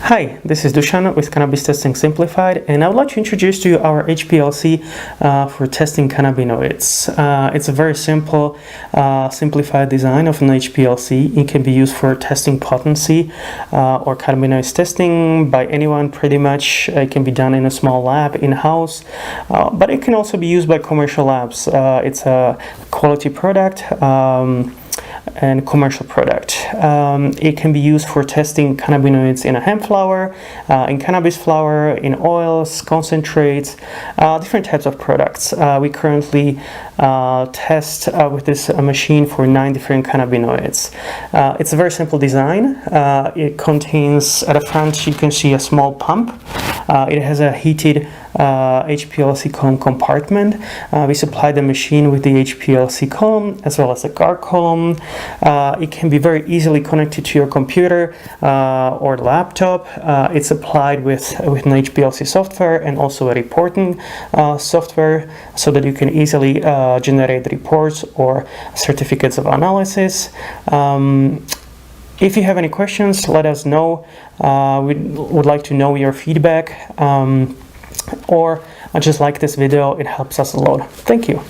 Hi, this is Dusan with Cannabis Testing Simplified, and I would like to introduce to you our HPLC for testing cannabinoids. It's a very simple, simplified design of an HPLC. It can be used for testing potency or cannabinoids testing by anyone pretty much. It can be done in a small lab in-house, but it can also be used by commercial labs. It's a quality product. And commercial product. It can be used for testing cannabinoids in a hemp flower, in cannabis flower, in oils, concentrates, different types of products. We currently test with this machine for 9 different cannabinoids. It's a very simple design. It contains, at the front you can see a small pump. It has a heated HPLC column compartment. We supply the machine with the HPLC column as well as a guard column. It can be very easily connected to your computer or laptop. It's applied with an HPLC software and also a reporting software so that you can easily generate reports or certificates of analysis. If you have any questions, let us know. We would like to know your feedback, or just like this video, it helps us a lot. Thank you.